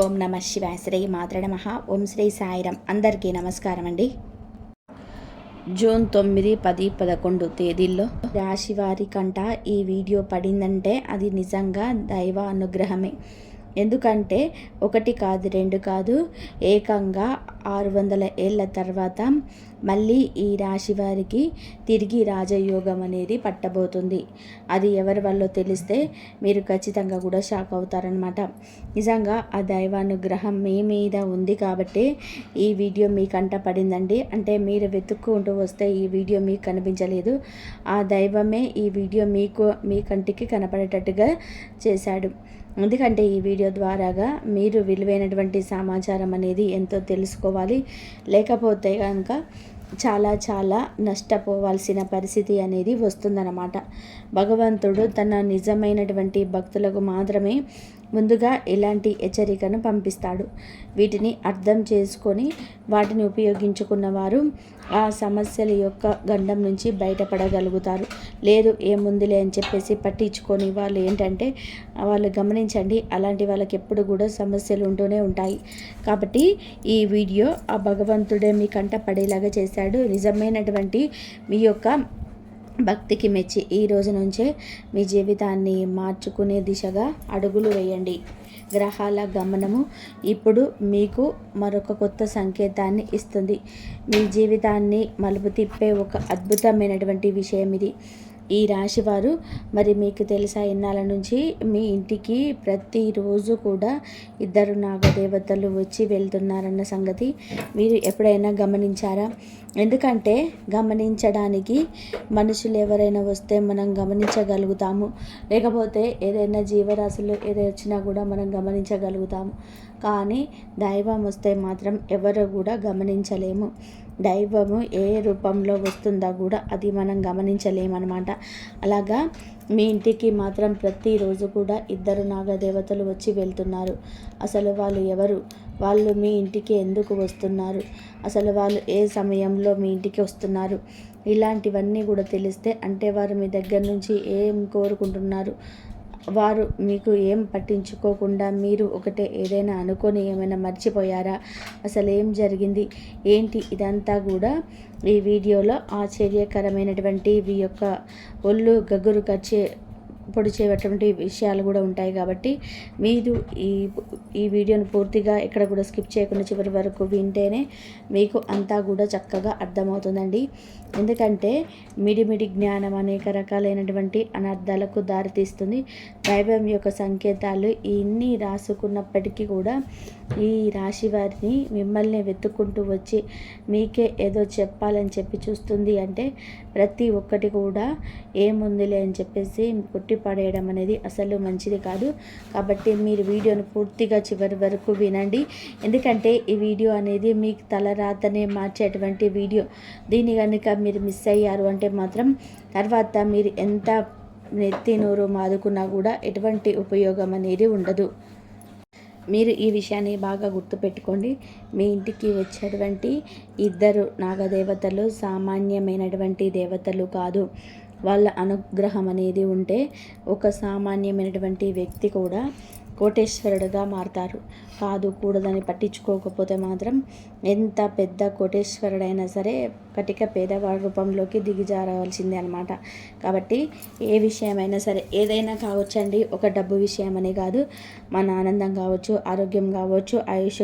ఓం నమ శివాయ. శ్రీ మాత్ర నమః. ఓం శ్రీ సాయిరాం. అందరికీ నమస్కారం అండి. జూన్ 9, 10, 11 తేదీల్లో రాశివారి కంట ఈ వీడియో పడిందంటే అది నిజంగా దైవ అనుగ్రహమే. ఎందుకంటే ఒకటి కాదు, రెండు కాదు, ఏకంగా 600 ఏళ్ళ తర్వాత మళ్ళీ ఈ రాశి వారికి తిరిగి రాజయోగం అనేది పట్టబోతుంది. అది ఎవరి వల్ల తెలిస్తే మీరు ఖచ్చితంగా కూడా షాక్ అవుతారనమాట. నిజంగా ఆ దైవానుగ్రహం మీ మీద ఉంది కాబట్టి ఈ వీడియో మీ కంట పడిందండి. అంటే మీరు వెతుక్కుంటూ వస్తే ఈ వీడియో మీకు కనిపించలేదు. ఆ దైవమే ఈ వీడియో మీ కంటికి కనపడేటట్టుగా చేశాడు. ఎందుకంటే ఈ వీడియో ద్వారాగా మీరు విలువైనటువంటి సమాచారం అనేది ఎంతో తెలుసుకోవాలి. లేకపోతే కనుక చాలా నష్టపోవాల్సిన పరిస్థితి అనేది వస్తుందన్నమాట. భగవంతుడు తన నిజమైనటువంటి భక్తులకు మాత్రమే ముందుగా ఇలాంటి హెచ్చరికను పంపిస్తాడు. వీటిని అర్థం చేసుకొని వాటిని ఉపయోగించుకున్న వారు ఆ సమస్యల యొక్క గండం నుంచి బయటపడగలుగుతారు. లేదు ఏముందిలే అని చెప్పేసి పట్టించుకొని వాళ్ళు ఏంటంటే వాళ్ళు గమనించండి, అలాంటి వాళ్ళకి ఎప్పుడు కూడా సమస్యలు ఉంటూనే ఉంటాయి. కాబట్టి ఈ వీడియో ఆ భగవంతుడే మీ కంట పడేలాగా చేశాడు. నిజమైనటువంటి మీ యొక్క భక్తికి మెచ్చి ఈ రోజు నుంచే మీ జీవితాన్ని మార్చుకునే దిశగా అడుగులు వేయండి. గ్రహాల గమనము ఇప్పుడు మీకు మరొక కొత్త సంకేతాన్ని ఇస్తుంది. మీ జీవితాన్ని మలుపు తిప్పే ఒక అద్భుతమైనటువంటి విషయం ఇది. ఈ రాశివారు మరి మీకు తెలుసా, ఇన్నాళ్ళ నుంచి మీ ఇంటికి ప్రతిరోజు కూడా 2 నాగదేవతలు వచ్చి వెళ్తున్నారన్న సంగతి మీరు ఎప్పుడైనా గమనించారా? ఎందుకంటే గమనించడానికి మనుషులు ఎవరైనా వస్తే మనం గమనించగలుగుతాము, లేకపోతే ఏదైనా జీవరాశులు ఏదైనా వచ్చినా కూడా మనం గమనించగలుగుతాము. కానీ దైవం వస్తే మాత్రం ఎవరు కూడా గమనించలేము. దైవము ఏ రూపంలో వస్తుందో కూడా అది మనం గమనించలేమన్నమాట. అలాగా మీ ఇంటికి మాత్రం ప్రతిరోజు కూడా 2 నాగదేవతలు వచ్చి వెళ్తున్నారు. అసలు వాళ్ళు ఎవరు? వాళ్ళు మీ ఇంటికి ఎందుకు వస్తున్నారు? అసలు వాళ్ళు ఏ సమయంలో మీ ఇంటికి వస్తున్నారు? ఇలాంటివన్నీ కూడా తెలిస్తే అంటే వారు మీ దగ్గర నుంచి ఏం కోరుకుంటున్నారు, వారు మీకు ఏం పట్టించుకోకుండా మీరు ఒకటే ఏదైనా అనుకొని ఏమైనా మర్చిపోయారా, అసలు ఏం జరిగింది ఏంటి, ఇదంతా కూడా ఈ వీడియోలో ఆశ్చర్యకరమైనటువంటి ఈ యొక్క ఒళ్ళు గగురు పొడిచేటువంటి విషయాలు కూడా ఉంటాయి. కాబట్టి మీరు ఈ వీడియోని పూర్తిగా ఎక్కడ కూడా స్కిప్ చేయకుండా చివరి వరకు వింటేనే మీకు అంతా కూడా చక్కగా అర్థమవుతుందండి. ఎందుకంటే మిడిమిడి జ్ఞానం అనేక రకాలైనటువంటి అనర్థాలకు దారితీస్తుంది. దైవం యొక్క సంకేతాలు ఇన్ని రాసుకున్నప్పటికీ కూడా ఈ రాశి వారిని మిమ్మల్ని వెతుక్కుంటూ వచ్చి మీకే ఏదో చెప్పాలని చెప్పి చూస్తుంది. అంటే ప్రతి ఒక్కటి కూడా ఏముందిలే అని చెప్పేసి కొట్టి పడేయడం అనేది అసలు మంచిది కాదు. కాబట్టి మీరు వీడియోను పూర్తిగా చివరి వరకు వినండి. ఎందుకంటే ఈ వీడియో అనేది మీకు తలరాతనే మార్చేటువంటి వీడియో. దీన్ని కనుక మీరు మిస్ అయ్యారు అంటే మాత్రం తర్వాత మీరు ఎంత నెత్తి నోరు మాదుకున్నా కూడా ఎటువంటి ఉపయోగం అనేది ఉండదు. మీరు ఈ విషయాన్ని బాగా గుర్తుపెట్టుకోండి. మీ ఇంటికి వచ్చేటువంటి 2 నాగదేవతలు సామాన్యమైనటువంటి దేవతలు కాదు. వాళ్ళ అనుగ్రహం అనేది ఉంటే ఒక సామాన్యమైనటువంటి వ్యక్తి కూడా కోటేశ్వరుడుగా మారతారు. కూడదని పట్టించుకోకపోతే మాత్రం ఎంత పెద్ద కోటేశ్వరుడైనా సరే కటిక పేదవాడి రూపంలోకి దిగజారవలసిందే అనమాట. కాబట్టి ఏ విషయమైనా సరే ఏదైనా కావచ్చండి, ఒక డబ్బు విషయం అనే కాదు, మన ఆనందం కావచ్చు, ఆరోగ్యం కావచ్చు, ఆయుష్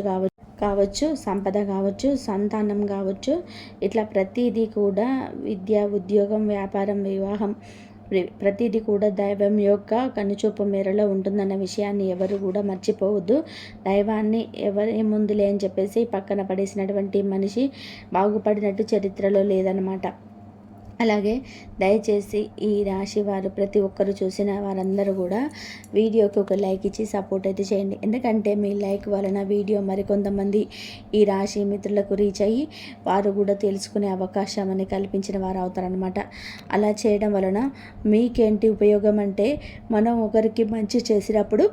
కావచ్చు, సంపద కావచ్చు, సంతానం కావచ్చు, ఇట్లా ప్రతిదీ కూడా విద్య, ఉద్యోగం, వ్యాపారం, వివాహం ప్రతిదీ కూడా దైవం యొక్క కనుచూపు మేరలో ఉంటుందన్న విషయాన్ని ఎవరు కూడా మర్చిపోవద్దు. దైవాన్ని ఏముందులే అని చెప్పేసి పక్కన పడేసినటువంటి మనిషి బాగుపడినట్టు చరిత్రలో లేదనమాట. అలాగే దయచేసి ఈ రాశి వారు ప్రతి ఒక్కరు చూసిన వారందరూ కూడా వీడియోకి ఒక లైక్ ఇచ్చి సపోర్ట్ అయితే చేయండి. ఎందుకంటే మీ లైక్ వలన వీడియో మరికొంతమంది ఈ రాశి మిత్రులకు రీచ్ అయ్యి వారు కూడా తెలుసుకునే అవకాశం అని కల్పించిన వారు అవుతారనమాట. అలా చేయడం వలన మీకేంటి ఉపయోగం అంటే మనం ఒకరికి మంచి చేసినప్పుడు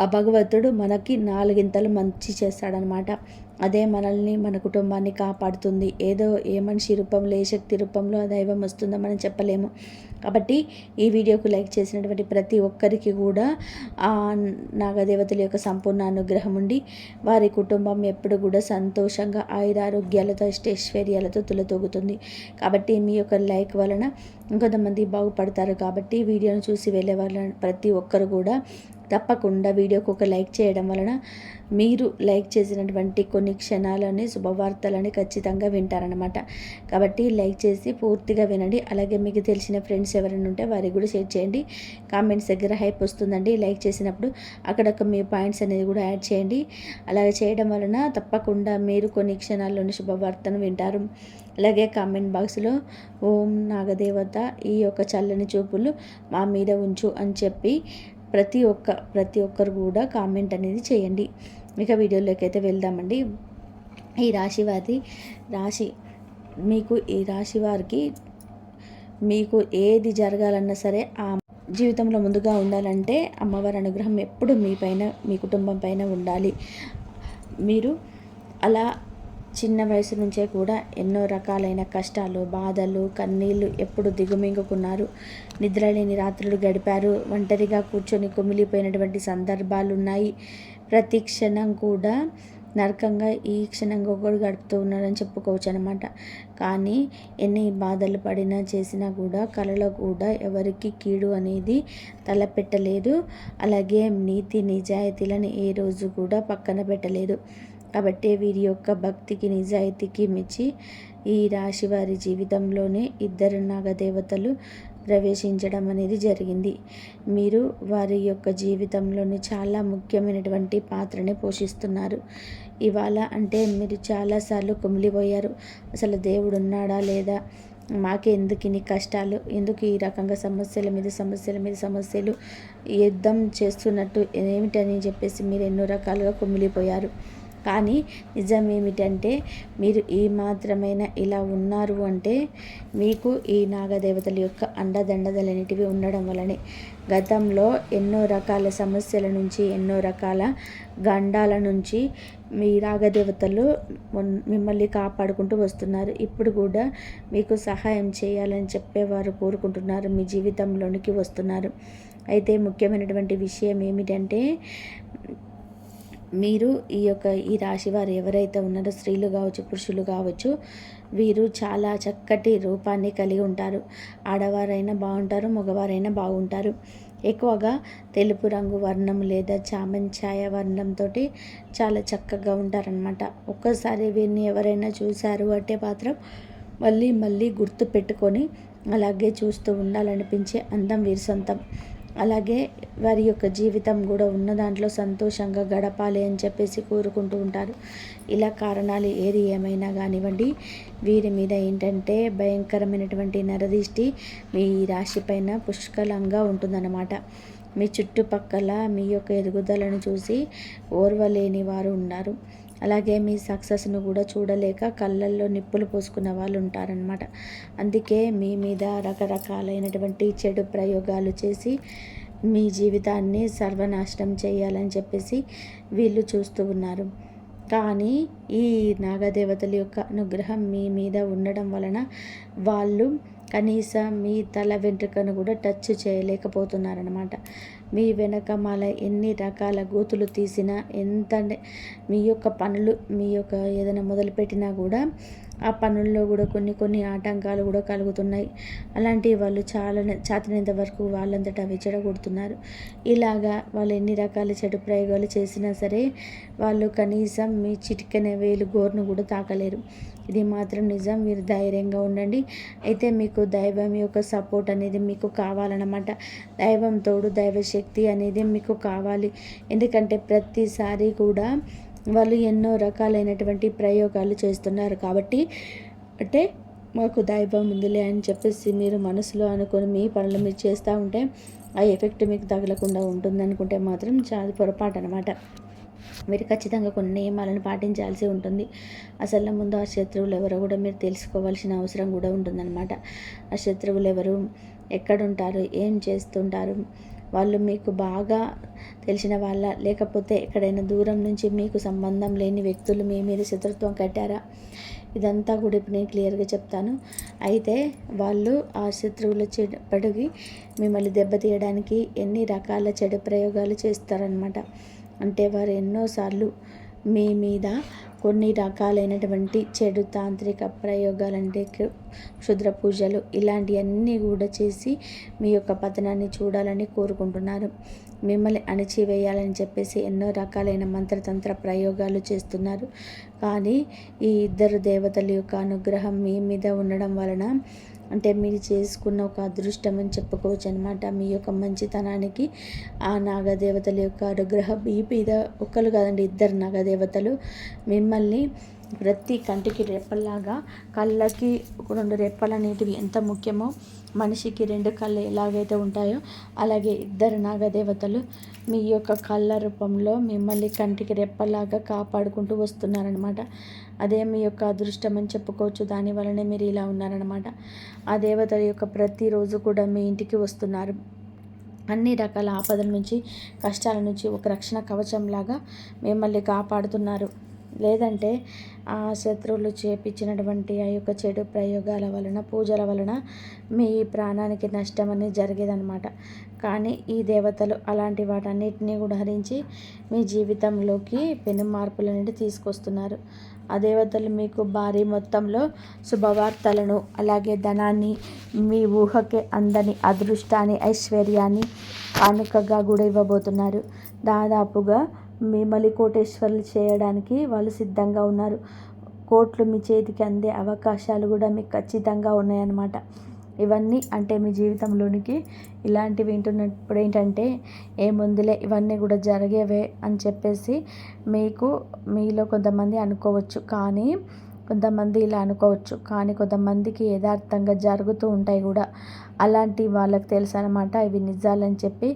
ఆ భగవంతుడు మనకి 4 మంచి చేస్తాడనమాట. అదే మనల్ని మన కుటుంబాన్ని కాపాడుతుంది. ఏదో ఏ మనిషి రూపంలో ఏ శక్తి రూపంలో ఆ దైవం వస్తుందో మనం చెప్పలేము. కాబట్టి ఈ వీడియోకు లైక్ చేసినటువంటి ప్రతి ఒక్కరికి కూడా ఆ నాగదేవతల యొక్క సంపూర్ణ అనుగ్రహం ఉండి వారి కుటుంబం ఎప్పుడు కూడా సంతోషంగా ఆయురారోగ్యాలతో అష్టైశ్వర్యాలతో తులతూగుతుంది. కాబట్టి మీ యొక్క లైక్ వలన ఇంకొంతమంది బాగుపడతారు. కాబట్టి వీడియోను చూసి వెళ్ళే వాళ్ళ ప్రతి ఒక్కరు కూడా తప్పకుండా వీడియోకి ఒక లైక్ చేయడం వలన మీరు లైక్ చేసినటువంటి కొన్ని క్షణాలని శుభవార్తలని ఖచ్చితంగా వింటారనమాట. కాబట్టి లైక్ చేసి పూర్తిగా వినండి. అలాగే మీకు తెలిసిన ఫ్రెండ్స్ ఎవరైనా ఉంటే వారికి కూడా షేర్ చేయండి. కామెంట్స్ దగ్గర హైప్ వస్తుందండి లైక్ చేసినప్పుడు. అక్కడొక మీ పాయింట్స్ అనేది కూడా యాడ్ చేయండి. అలాగే చేయడం వలన తప్పకుండా మీరు కొన్ని క్షణాల్లోని శుభవార్తను వింటారు. అలాగే కామెంట్ బాక్స్లో ఓం నాగదేవత ఈ యొక్క చల్లని చూపులు మా మీద ఉంచు అని చెప్పి ప్రతి ఒక్కరు కూడా కామెంట్ అనేది చేయండి. ఇక వీడియోలోకి అయితే వెళ్దామండి. ఈ రాశి మీకు ఈ రాశి వారికి మీకు ఏది జరగాలన్నా సరే ఆ జీవితంలో ముందుగా ఉండాలంటే అమ్మవారి అనుగ్రహం ఎప్పుడు మీ పైన మీ కుటుంబం పైన ఉండాలి. మీరు అలా చిన్న వయసు నుంచే కూడా ఎన్నో రకాలైన కష్టాలు, బాధలు, కన్నీళ్ళు ఎప్పుడు దిగుమింగుకున్నారు. నిద్రలేని రాత్రులు గడిపారు. ఒంటరిగా కూర్చొని కుమిలిపోయినటువంటి సందర్భాలు ఉన్నాయి. ప్రతి క్షణం కూడా నరకంగా ఈ క్షణంగా ఒకరు గడుపుతూ ఉన్నారని చెప్పుకోవచ్చు అనమాట. కానీ ఎన్ని బాధలు పడినా చేసినా కూడా కలలో కూడా ఎవరికి కీడు అనేది తలపెట్టలేదు. అలాగే నీతి నిజాయితీలను ఏ రోజు కూడా పక్కన పెట్టలేదు. కాబట్టి వీరి యొక్క భక్తికి నిజాయితీకి మెచ్చి ఈ రాశి వారి జీవితంలోనే ఇద్దరు నాగదేవతలు ప్రవేశించడం అనేది జరిగింది. మీరు వారి యొక్క జీవితంలోని చాలా ముఖ్యమైనటువంటి పాత్రని పోషిస్తున్నారు. ఇవాళ అంటే మీరు చాలాసార్లు కుమిలిపోయారు. అసలు దేవుడు ఉన్నాడా లేదా, మాకే ఎందుకు ఇన్ని కష్టాలు, ఎందుకు ఈ రకంగా సమస్యల మీద సమస్యలు యుద్ధం చేస్తున్నట్టు ఏమిటని చెప్పేసి మీరు ఎన్నో రకాలుగా కుమిలిపోయారు. కానీ నిజం ఏమిటంటే మీరు ఈ మాత్రమైనా ఇలా ఉన్నారు అంటే మీకు ఈ నాగదేవతల యొక్క అండదండలన్నిటివి ఉండడం వలనే. గతంలో ఎన్నో రకాల సమస్యల నుంచి ఎన్నో రకాల గండాల నుంచి మీ నాగదేవతలు మిమ్మల్ని కాపాడుకుంటూ వస్తున్నారు. ఇప్పుడు కూడా మీకు సహాయం చేయాలని చెప్పేవారు కోరుకుంటున్నారు, మీ జీవితంలోనికి వస్తున్నారు. అయితే ముఖ్యమైనటువంటి విషయం ఏమిటంటే మీరు ఈ రాశి వారు ఎవరైతే ఉన్నారో స్త్రీలు కావచ్చు, పురుషులు కావచ్చు, వీరు చాలా చక్కటి రూపాన్ని కలిగి ఉంటారు. ఆడవారైనా బాగుంటారు, మగవారైనా బాగుంటారు. ఎక్కువగా తెలుపు రంగు వర్ణం లేదా చామంచాయ వర్ణంతో చాలా చక్కగా ఉంటారనమాట. ఒక్కసారి వీరిని ఎవరైనా చూశారు అంటే మాత్రం మళ్ళీ గుర్తు పెట్టుకొని అలాగే చూస్తూ ఉండాలనిపించే అందం వీరి సొంతం. అలాగే వారి యొక్క జీవితం కూడా ఉన్న దాంట్లో సంతోషంగా గడపాలి అని చెప్పేసి కోరుకుంటూ ఉంటారు. ఇలా కారణాలు ఏది ఏమైనా కానివ్వండి, వీరి మీద ఏంటంటే భయంకరమైనటువంటి నరదిష్టి మీ రాశి పైన పుష్కలంగా ఉంటుందన్నమాట. మీ చుట్టుపక్కల మీ యొక్క ఎదుగుదలను చూసి ఓర్వలేని వారు ఉన్నారు. అలాగే మీ సక్సెస్ను కూడా చూడలేక కళ్ళల్లో నిప్పులు పోసుకున్న వాళ్ళు ఉంటారనమాట. అందుకే మీ మీద రకరకాలైనటువంటి చెడు ప్రయోగాలు చేసి మీ జీవితాన్ని సర్వనాశనం చేయాలని చెప్పేసి వీళ్ళు చూస్తూ ఉన్నారు. కానీ ఈ నాగదేవతల యొక్క అనుగ్రహం మీ మీద ఉండడం వలన వాళ్ళు కనీసం మీ తల వెంట్రుకను కూడా టచ్ చేయలేకపోతున్నారనమాట. మీ వెనకమాల ఎన్ని రకాల గోతులు తీసినా, ఎంత మీ యొక్క పనులు మీ యొక్క ఏదైనా మొదలుపెట్టినా కూడా ఆ పనుల్లో కూడా కొన్ని ఆటంకాలు కూడా కలుగుతున్నాయి. అలాంటివి వాళ్ళు చాతనంత వరకు వాళ్ళంతటా అవి చెడగొడుతున్నారు. ఇలాగా వాళ్ళు ఎన్ని రకాల చెడు ప్రయోగాలు చేసినా సరే వాళ్ళు కనీసం మీ చిటికెన వేలు గోరును కూడా తాకలేరు. ఇది మాత్రం నిజం. మీరు ధైర్యంగా ఉండండి. అయితే మీకు దైవం యొక్క సపోర్ట్ అనేది మీకు కావాలన్నమాట. దైవం తోడు, దైవశక్తి అనేది మీకు కావాలి. ఎందుకంటే ప్రతిసారి కూడా వాళ్ళు ఎన్నో రకాలైనటువంటి ప్రయోగాలు చేస్తున్నారు. కాబట్టి అంటే మాకు దైవం ఉందిలే అని చెప్పేసి మీరు మనసులో అనుకొని మీ పనులు మీరు చేస్తూ ఉంటే ఆ ఎఫెక్ట్ మీకు తగలకుండా ఉంటుంది అనుకుంటే మాత్రం చాలా పొరపాటు అనమాట. మీరు ఖచ్చితంగా కొన్ని నియమాలను పాటించాల్సి ఉంటుంది. అసలు ముందు ఆ శత్రువులు ఎవరో కూడా మీరు తెలుసుకోవాల్సిన అవసరం కూడా ఉంటుందన్నమాట. ఆ శత్రువులు ఎవరు, ఎక్కడుంటారు, ఏం చేస్తుంటారు, వాళ్ళు మీకు బాగా తెలిసిన వాళ్ళ, లేకపోతే ఎక్కడైనా దూరం నుంచి మీకు సంబంధం లేని వ్యక్తులు మీ మీద శత్రుత్వం కట్టారా? ఇదంతా కూడా ఇప్పుడు నేను క్లియర్గా చెప్తాను. అయితే వాళ్ళు ఆ శత్రువుల పడిగి మిమ్మల్ని దెబ్బతీయడానికి ఎన్ని రకాల చెడు ప్రయోగాలు చేస్తారనమాట. అంటే వారు ఎన్నోసార్లు మీ మీద కొన్ని రకాలైనటువంటి చెడు తాంత్రిక ప్రయోగాలు, అంటే క్షుద్ర పూజలు, ఇలాంటివన్నీ కూడా చేసి మీ యొక్క పతనాన్ని చూడాలని కోరుకుంటున్నారు. మిమ్మల్ని అణిచివేయాలని చెప్పేసి ఎన్నో రకాలైన మంత్రతంత్ర ప్రయోగాలు చేస్తున్నారు. కానీ ఈ ఇద్దరు దేవతల యొక్క అనుగ్రహం మీ మీద ఉండడం వలన, అంటే మీరు చేసుకున్న ఒక అదృష్టం అని చెప్పుకోవచ్చు అనమాట. మీ యొక్క మంచితనానికి ఆ నాగదేవతల యొక్క అనుగ్రహం మీ మీద, ఒక్కరు కాదండి, ఇద్దరు నాగదేవతలు మిమ్మల్ని ప్రతి కంటికి రెప్పల్లాగా, కళ్ళకి 2 రెప్పలు అనేటివి ఎంత ముఖ్యమో, మనిషికి 2 కళ్ళు ఎలాగైతే ఉంటాయో అలాగే ఇద్దరు నాగదేవతలు మీ యొక్క కళ్ళ రూపంలో మిమ్మల్ని కంటికి రెప్పలాగా కాపాడుకుంటూ వస్తున్నారనమాట. అదే మీ యొక్క అదృష్టం అని చెప్పుకోవచ్చు. దాని వలనే మీరు ఇలా ఉన్నారనమాట. ఆ దేవతల యొక్క ప్రతిరోజు కూడా మీ ఇంటికి వస్తున్నారు. అన్ని రకాల ఆపదల నుంచి, కష్టాల నుంచి ఒక రక్షణ కవచంలాగా మిమ్మల్ని కాపాడుతున్నారు. లేదంటే ఆ శత్రువులు చేపించినటువంటి ఆ యొక్క చెడు ప్రయోగాల వలన, పూజల వలన మీ ప్రాణానికి నష్టం అనేది జరిగేదన్నమాట. కానీ ఈ దేవతలు అలాంటి వాటన్నిటినీ కూడా హరించి మీ జీవితంలోకి పెను మార్పులు అనేది తీసుకొస్తున్నారు. ఆ దేవతలు మీకు భారీ మొత్తంలో శుభవార్తలను, అలాగే ధనాన్ని, మీ ఊహకే అందని అదృష్టాన్ని, ఐశ్వర్యాన్ని కానుకగా కూడా ఇవ్వబోతున్నారు. దాదాపుగా మిమ్మల్ని కోటేశ్వర్లు చేయడానికి వాళ్ళు సిద్ధంగా ఉన్నారు. కోట్లు మీ చేతికి అందే అవకాశాలు కూడా మీకు ఖచ్చితంగా ఉన్నాయన్నమాట. ఇవన్నీ అంటే మీ జీవితంలోనికి ఇలాంటివి వింటున్నప్పుడు ఏంటంటే, ఏముందులే ఇవన్నీ కూడా జరిగేవే అని చెప్పేసి మీలో కొంతమంది అనుకోవచ్చు. కానీ కొంతమంది ఇలా అనుకోవచ్చు, కానీ కొంతమందికి యథార్థంగా జరుగుతూ ఉంటాయి కూడా. అలాంటి వాళ్ళకి తెలుసు అనమాట ఇవి నిజాలని చెప్పి.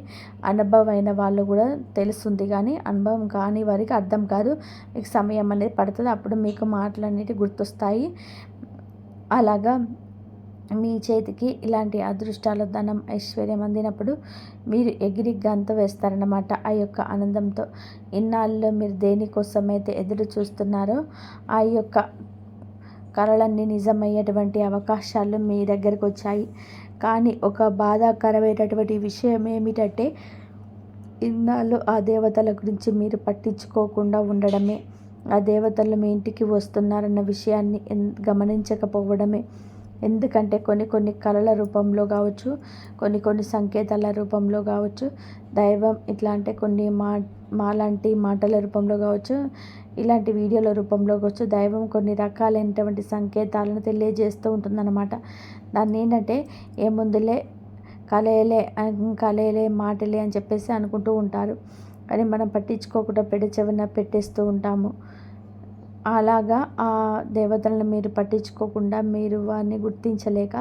అనుభవమైన వాళ్ళు కూడా తెలుస్తుంది, కానీ అనుభవం కాని వారికి అర్థం కాదు. మీకు సమయం అనేది పడుతుంది, అప్పుడు మీకు మాటలు అనేవి గుర్తొస్తాయి. అలాగా మీ చేతికి ఇలాంటి అదృష్టాలు, ధనం, ఐశ్వర్యం అందినప్పుడు మీరు ఎగిరి గంతు వేస్తారన్నమాట ఆ యొక్క ఆనందంతో. ఇన్నాళ్ళలో మీరు దేనికోసమైతే ఎదురు చూస్తున్నారో ఆ యొక్క కలలన్నీ నిజమయ్యేటువంటి అవకాశాలు మీ దగ్గరకు వచ్చాయి. కానీ ఒక బాధాకరమైనటువంటి విషయం ఏమిటంటే, ఇన్నాళ్ళు ఆ దేవతల గురించి మీరు పట్టించుకోకుండా ఉండడమే, ఆ దేవతలు మీ ఇంటికి వస్తున్నారన్న విషయాన్ని గమనించకపోవడమే. ఎందుకంటే కొన్ని కళల రూపంలో కావచ్చు, కొన్ని సంకేతాల రూపంలో కావచ్చు, దైవం ఇట్లా అంటే కొన్ని మాలాంటి మాటల రూపంలో కావచ్చు, ఇలాంటి వీడియోల రూపంలో కావచ్చు, దైవం కొన్ని రకాలైనటువంటి సంకేతాలను తెలియజేస్తూ ఉంటుందన్నమాట. దాన్ని ఏంటంటే ఏముందులే, కలయలే మాటలే అని చెప్పేసి అనుకుంటూ ఉంటారు. కానీ మనం పట్టించుకోకుండా చెవిన పెట్టేస్తూ ఉంటాము. అలాగా ఆ దేవతలను మీరు పట్టించుకోకుండా, మీరు వారిని గుర్తించలేక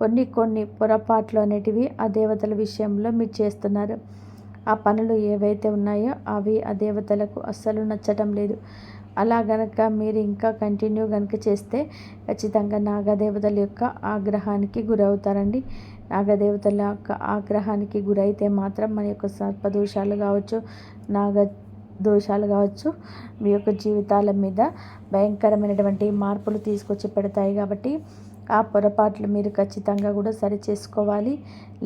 కొన్ని పొరపాట్లు అనేటివి ఆ దేవతల విషయంలో మీరు చేస్తున్నారు. ఆ పనులు ఏవైతే ఉన్నాయో అవి ఆ దేవతలకు అస్సలు నచ్చటం లేదు. అలా గనక మీరు ఇంకా కంటిన్యూ కనుక చేస్తే ఖచ్చితంగా నాగదేవతల యొక్క ఆగ్రహానికి గురవుతారండి. నాగదేవతల యొక్క ఆగ్రహానికి గురైతే మాత్రం మన యొక్క సర్పదోషాలు కావచ్చు, దోషాలు కావచ్చు, మీ యొక్క జీవితాల మీద భయంకరమైనటువంటి మార్పులు తీసుకొచ్చి పెడతాయి. కాబట్టి ఆ పొరపాట్లు మీరు ఖచ్చితంగా కూడా సరి చేసుకోవాలి.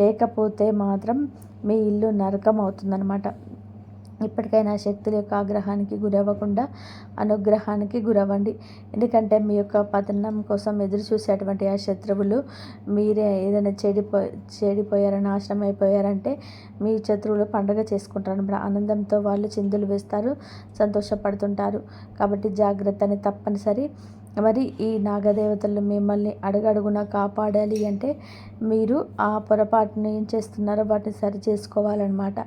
లేకపోతే మాత్రం మీ ఇల్లు నరకం అవుతుందన్నమాట. ఇప్పటికైనా శక్తుల యొక్క ఆగ్రహానికి గురవ్వకుండా అనుగ్రహానికి గురవ్వండి. ఎందుకంటే మీ యొక్క పతనం కోసం ఎదురు చూసేటువంటి ఆ శత్రువులు మీరే ఏదైనా చెడిపోయారు, నాశనం అయిపోయారంటే మీ శత్రువులు పండుగ చేసుకుంటారు. ఆనందంతో వాళ్ళు చిందులు వేస్తారు, సంతోషపడుతుంటారు. కాబట్టి జాగ్రత్తని తప్పనిసరి. మరి ఈ నాగదేవతలు మిమ్మల్ని అడుగడుగున కాపాడాలి అంటే మీరు ఆ పొరపాటును ఏం చేస్తున్నారో వాటిని సరి చేసుకోవాలన్నమాట.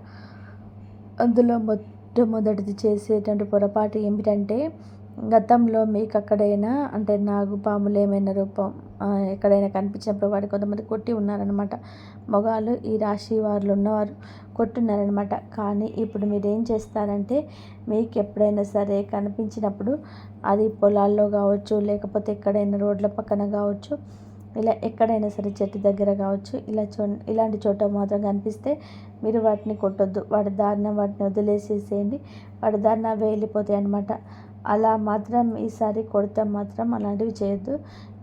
అందులో మొట్టమొదటిది చేసేటువంటి పొరపాటు ఏమిటంటే, గతంలో మీకు అక్కడైనా అంటే నాగుపాములు ఏమైనా రూపం ఎక్కడైనా కనిపించినప్పుడు వాటి కొంతమంది కొట్టి ఉన్నారనమాట. మగవాళ్ళు, ఈ రాశి వారిలో ఉన్నవారు కొట్టున్నారనమాట. కానీ ఇప్పుడు మీరు ఏం చేస్తారంటే, మీకు ఎప్పుడైనా సరే కనిపించినప్పుడు అది పొలాల్లో కావచ్చు, లేకపోతే ఎక్కడైనా రోడ్ల పక్కన కావచ్చు, ఇలా ఎక్కడైనా సరే చెట్టు దగ్గర కావచ్చు, ఇలాంటి చోట మాత్రం కనిపిస్తే మీరు వాటిని కొట్టొద్దు. వాటి దారిన వాటిని వదిలేసేసేయండి. వాటి దారిన అవే వెళ్ళిపోతాయి అన్నమాట. అలా మాత్రం ఈసారి కొడితే మాత్రం అలాంటివి చేయొద్దు.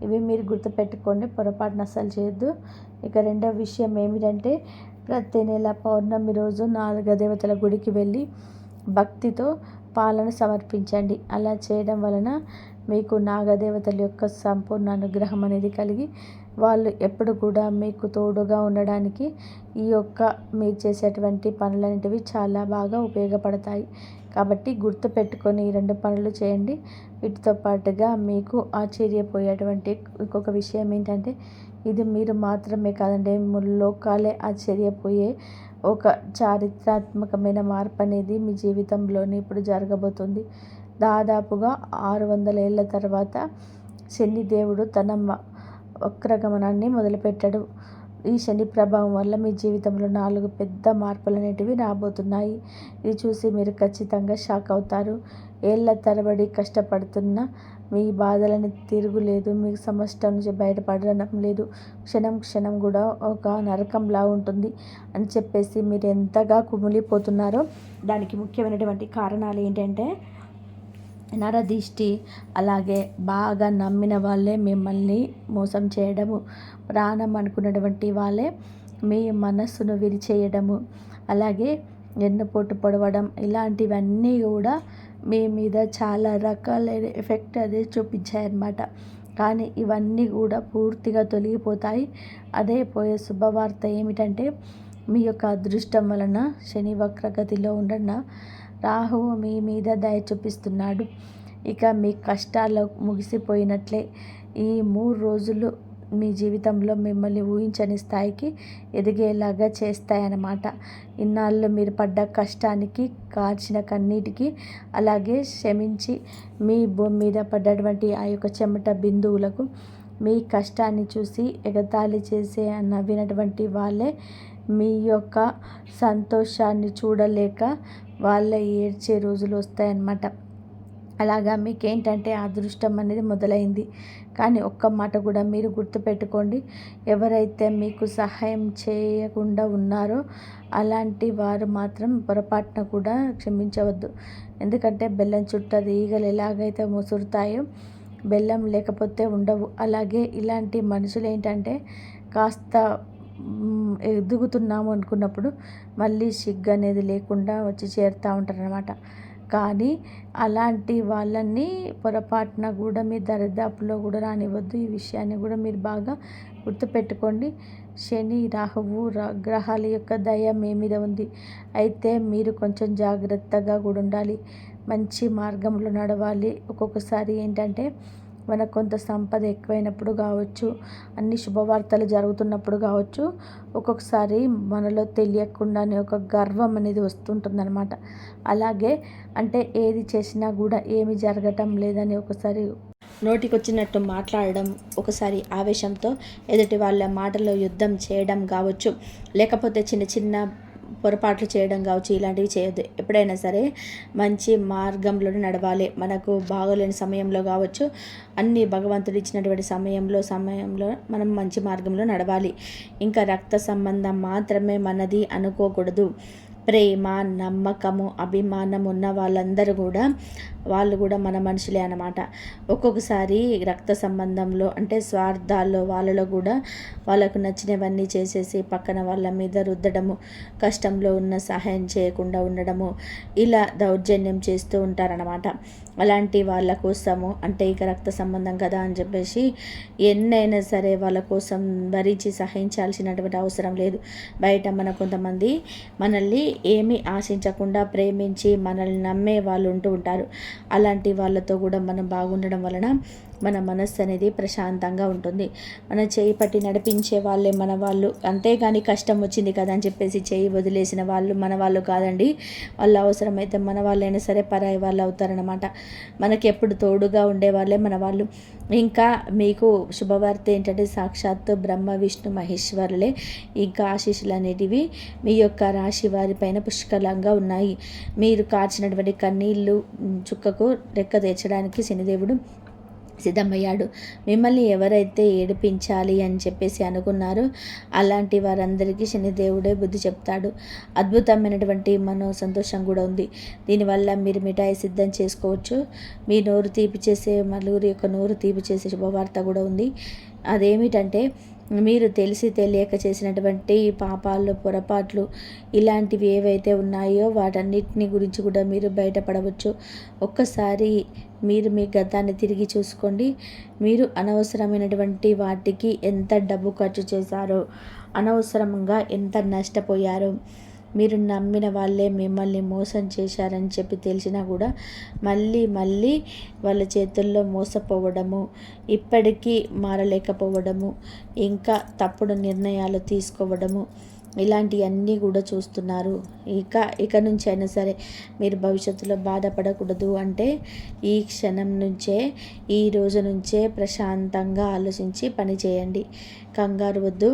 ఇవి మీరు గుర్తుపెట్టుకోండి, పొరపాటున అస్సలు చేయొద్దు. ఇక రెండో విషయం ఏమిటంటే, ప్రతి నెల పౌర్ణమి రోజు నాగదేవతల గుడికి వెళ్ళి భక్తితో పాలను సమర్పించండి. అలా చేయడం వలన మీకు నాగదేవతల యొక్క సంపూర్ణ అనుగ్రహం అనేది కలిగి వాళ్ళు ఎప్పుడు కూడా మీకు తోడుగా ఉండడానికి ఈ యొక్క మీరు చేసేటువంటి పనులన్నిటివి చాలా బాగా ఉపయోగపడతాయి. కాబట్టి గుర్తుపెట్టుకొని ఈ 2 పనులు చేయండి. వీటితో పాటుగా మీకు ఆశ్చర్యపోయేటువంటి ఇంకొక విషయం ఏంటంటే, ఇది మీరు మాత్రమే కాదండి, లోకాలే ఆశ్చర్యపోయే ఒక చారిత్రాత్మకమైన మార్పు అనేది మీ జీవితంలోని ఇప్పుడు జరగబోతుంది. దాదాపుగా 600 ఏళ్ల తర్వాత శనిదేవుడు తన వక్రగమనాన్ని మొదలుపెట్టాడు. ఈ శని ప్రభావం వల్ల మీ జీవితంలో 4 పెద్ద మార్పులు అనేటివి రాబోతున్నాయి. ఇది చూసి మీరు ఖచ్చితంగా షాక్ అవుతారు. ఏళ్ల తరబడి కష్టపడుతున్న మీ బాధలని తిరుగులేదు. మీకు సమస్య నుంచి బయటపడడం లేదు. క్షణం క్షణం కూడా ఒక నరకంలా ఉంటుంది అని చెప్పేసి మీరు ఎంతగా కుమిలిపోతున్నారో దానికి ముఖ్యమైనటువంటి కారణాలు ఏంటంటే, నరదిష్టి, అలాగే బాగా నమ్మిన వాళ్ళే మిమ్మల్ని మోసం చేయడము, ప్రాణం అనుకున్నటువంటి వాళ్ళే మీ మనస్సును విరిచేయడము, అలాగే వెన్నుపోటు పొడవడం, ఇలాంటివన్నీ కూడా మీ మీద చాలా రకాలైన ఎఫెక్ట్ అనేది చూపించాయన్నమాట. కానీ ఇవన్నీ కూడా పూర్తిగా తొలగిపోతాయి. అదే పోయే శుభవార్త ఏమిటంటే, మీ యొక్క అదృష్టం వలన శని వక్రగతిలో ఉండన రాహువు మీ మీద దయ చూపిస్తున్నాడు. ఇక మీ కష్టాలు ముగిసిపోయినట్లే. ఈ 3 రోజులు మీ జీవితంలో మిమ్మల్ని ఊహించని స్థాయికి ఎదిగేలాగా చేస్తాయన్నమాట. ఇన్నాళ్ళు మీరు పడ్డ కష్టానికి, కార్చిన కన్నీటికి, అలాగే క్షమించి మీ భూమి మీద పడ్డటువంటి ఆ యొక్క చెమట బిందువులకు, మీ కష్టాన్ని చూసి ఎగతాళి చేసే నవ్వినటువంటి వాళ్ళే మీ యొక్క సంతోషాన్ని చూడలేక వాళ్ళ ఏడ్చే రోజులు వస్తాయన్నమాట. అలాగా మీకేంటంటే అదృష్టం అనేది మొదలైంది. కానీ ఒక్క మాట కూడా మీరు గుర్తుపెట్టుకోండి, ఎవరైతే మీకు సహాయం చేయకుండా ఉన్నారో అలాంటి వారు మాత్రం పొరపాటున కూడా క్షమించవద్దు. ఎందుకంటే బెల్లం చుట్టూ ఈగలు ఎలాగైతే ముసురుతాయో, బెల్లం లేకపోతే ఉండవు. అలాగే ఇలాంటి మనుషులు ఏంటంటే, కాస్త ఎదుగుతున్నాము అనుకున్నప్పుడు మళ్ళీ సిగ్గు అనేది లేకుండా వచ్చి చేరుతూ ఉంటారనమాట. కానీ అలాంటి వాళ్ళని పొరపాటున కూడా మీ దరిదాపులో కూడా రానివ్వద్దు. ఈ విషయాన్ని కూడా మీరు బాగా గుర్తుపెట్టుకోండి. శని, రాహువు గ్రహాల యొక్క దయ మీ మీద ఉంది. అయితే మీరు కొంచెం జాగ్రత్తగా కూడా ఉండాలి. మంచి మార్గంలో నడవాలి. ఒక్కొక్కసారి ఏంటంటే, మనకు కొంత సంపద ఎక్కువైనప్పుడు కావచ్చు, అన్ని శుభవార్తలు జరుగుతున్నప్పుడు కావచ్చు, ఒక్కొక్కసారి మనలో తెలియకుండానే ఒక గర్వం అనేది వస్తుంటుందన్నమాట. అలాగే అంటే ఏది చేసినా కూడా ఏమి జరగటం లేదని ఒకసారి నోటికొచ్చినట్టు మాట్లాడడం, ఒకసారి ఆవేశంతో ఎదుటి వాళ్ళ మాటలో యుద్ధం చేయడం కావచ్చు, లేకపోతే చిన్న చిన్న పొరపాట్లు చేయడం కావచ్చు, ఇలాంటివి చేయొద్దు. ఎప్పుడైనా సరే మంచి మార్గంలోనే నడవాలి. మనకు బాగోలేని సమయంలో కావచ్చు, అన్ని భగవంతుడు ఇచ్చినటువంటి సమయంలో మనం మంచి మార్గంలో నడవాలి. ఇంకా రక్త సంబంధం మాత్రమే మనది అనుకోకూడదు. ప్రేమ, నమ్మకము, అభిమానం ఉన్న వాళ్ళు కూడా మన మనుషులే అన్నమాట. ఒక్కొక్కసారి రక్త సంబంధంలో అంటే స్వార్థాల్లో వాళ్ళలో కూడా వాళ్ళకు నచ్చినవన్నీ చేసేసి పక్కన వాళ్ళ మీద రుద్దడము, కష్టంలో ఉన్న సహాయం చేయకుండా ఉండడము, ఇలా దౌర్జన్యం చేస్తూ ఉంటారన్నమాట. అలాంటి వాళ్ళ కోసము అంటే ఇక రక్త సంబంధం కదా అని చెప్పేసి ఎన్నైనా సరే వాళ్ళ కోసం భరించి సహించాల్సినటువంటి అవసరం లేదు. బయట కొంతమంది మనల్ని ఏమీ ఆశించకుండా ప్రేమించి మనల్ని నమ్మే వాళ్ళు ఉంటూ ఉంటారు. అలాంటి వాళ్ళతో కూడా మనం బాగుండడం వలన మన మనస్సు అనేది ప్రశాంతంగా ఉంటుంది. మన చేయి పట్టి నడిపించే వాళ్ళే మన వాళ్ళు. అంతేగాని కష్టం వచ్చింది కదా అని చెప్పేసి చేయి వదిలేసిన వాళ్ళు మన వాళ్ళు కాదండి. వాళ్ళు అవసరమైతే మన వాళ్ళైనా సరే పరాయి వాళ్ళు అవుతారనమాట. మనకి ఎప్పుడు తోడుగా ఉండే వాళ్ళే మన వాళ్ళు. ఇంకా మీకు శుభవార్త ఏంటంటే, సాక్షాత్తు బ్రహ్మ, విష్ణు, మహేశ్వరులే ఇంకా ఆశీస్సులు అనేటివి మీ యొక్క రాశి వారిపైన పుష్కలంగా ఉన్నాయి. మీరు కార్చినటువంటి కన్నీళ్ళు చుక్కకు రెక్క తెచ్చడానికి శనిదేవుడు సిద్ధమయ్యాడు. మిమ్మల్ని ఎవరైతే ఏడిపించాలి అని చెప్పేసి అనుకున్నారో అలాంటి వారందరికీ శనిదేవుడే బుద్ధి చెప్తాడు. అద్భుతమైనటువంటి సంతోషం కూడా ఉంది. దీనివల్ల మీరు మిఠాయి సిద్ధం చేసుకోవచ్చు. మీ నోరు తీపి చేసే నలుగురి యొక్క నోరు తీపి చేసే శుభవార్త కూడా ఉంది. అదేమిటంటే మీరు తెలిసి తెలియక చేసినటువంటి పాపాలు, పొరపాట్లు ఇలాంటివి ఏవైతే ఉన్నాయో వాటన్నిటిని గురించి కూడా మీరు బయటపడవచ్చు. ఒక్కసారి మీరు మీ గతాన్ని తిరిగి చూసుకోండి. మీరు అనవసరమైనటువంటి వాటికి ఎంత డబ్బు ఖర్చు చేశారో, అనవసరంగా ఎంత నష్టపోయారో, మీరు నమ్మిన వాళ్ళే మిమ్మల్ని మోసం చేశారని చెప్పి తెలిసినా కూడా మళ్ళీ వాళ్ళ చేతుల్లో మోసపోవడము, ఇప్పటికీ మారలేకపోవడము, ఇంకా తప్పుడు నిర్ణయాలు తీసుకోవడము, ఇలాంటివన్నీ కూడా చూస్తున్నారు. ఇక నుంచి అయినా సరే మీరు భవిష్యత్తులో బాధపడకూడదు అంటే ఈ క్షణం నుంచే, ఈ రోజు నుంచే ప్రశాంతంగా ఆలోచించి పని చేయండి. కంగారు వద్దు.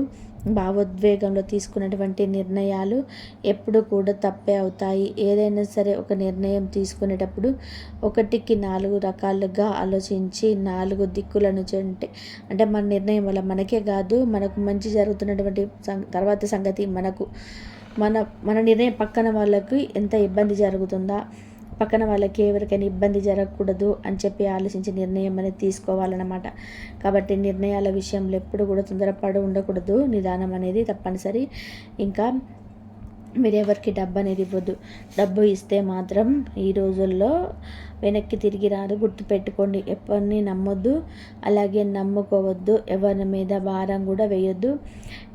భావోద్వేగంలో తీసుకున్నటువంటి నిర్ణయాలు ఎప్పుడు కూడా తప్పే అవుతాయి. ఏదైనా సరే ఒక నిర్ణయం తీసుకునేటప్పుడు 1కి 4 రకాలుగా ఆలోచించి 4 దిక్కుల నుంచి అంటే మన నిర్ణయం వల్ల మనకే కాదు, మనకు మంచి జరుగుతున్నటువంటి తర్వాత సంగతి మన నిర్ణయం పక్కన వాళ్ళకి ఎంత ఇబ్బంది జరుగుతుందా, పక్కన వాళ్ళకి ఎవరికైనా ఇబ్బంది జరగకూడదు అని చెప్పి ఆలోచించి నిర్ణయం అనేది తీసుకోవాలన్నమాట. కాబట్టి నిర్ణయాల విషయంలో ఎప్పుడు కూడా తొందరపడి ఉండకూడదు. నిదానం అనేది తప్పనిసరి. ఇంకా మీరు ఎవరికి డబ్బు అనేది ఇవ్వద్దు. డబ్బు ఇస్తే మాత్రం ఈ రోజుల్లో వెనక్కి తిరిగి రాదు. గుర్తుపెట్టుకోండి. ఎవరిని నమ్మొద్దు, అలాగే నమ్ముకోవద్దు. ఎవరి మీద భారం కూడా వేయొద్దు,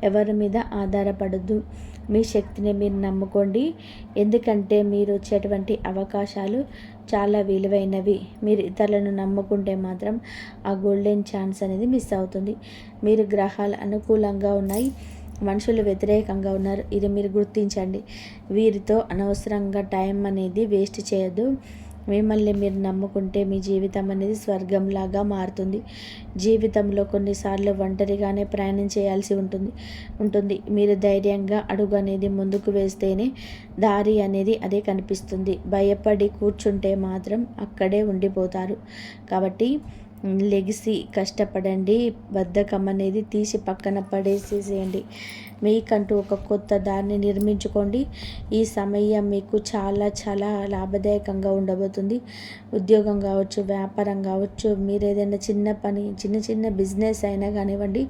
ఎవరి మీద ఆధారపడద్దు. మీ శక్తిని మీరు నమ్ముకోండి. ఎందుకంటే మీరు వచ్చేటువంటి అవకాశాలు చాలా విలువైనవి. మీరు ఇతరులను నమ్ముకుంటే మాత్రం ఆ గోల్డెన్ ఛాన్స్ అనేది మిస్ అవుతుంది. మీరు గ్రహాలు అనుకూలంగా ఉన్నాయి, మనుషులు వ్యతిరేకంగా ఉన్నారు. ఇది మీరు గుర్తించండి. వీరితో అనవసరంగా టైం అనేది వేస్ట్ చేయొద్దు. మిమ్మల్ని మీరు నమ్ముకుంటే మీ జీవితం అనేది స్వర్గంలాగా మారుతుంది. జీవితంలో కొన్నిసార్లు ఒంటరిగానే ప్రయాణం చేయాల్సి ఉంటుంది. మీరు ధైర్యంగా అడుగు అనేది ముందుకు వేస్తేనే దారి అనేది అదే కనిపిస్తుంది. భయపడి కూర్చుంటే మాత్రం అక్కడే ఉండిపోతారు. కాబట్టి లెగిసి కష్టపడండి. బద్ధకం అనేది తీసి పక్కన పడేసేసేయండి. మీకంటూ ఒక కొత్త దారిని నిర్మించుకోండి. ఈ సమయం మీకు చాలా చాలా లాభదాయకంగా ఉండబోతుంది. ఉద్యోగం కావచ్చు, వ్యాపారం కావచ్చు, మీరు ఏదైనా చిన్న బిజినెస్ అయినా కానివ్వండి,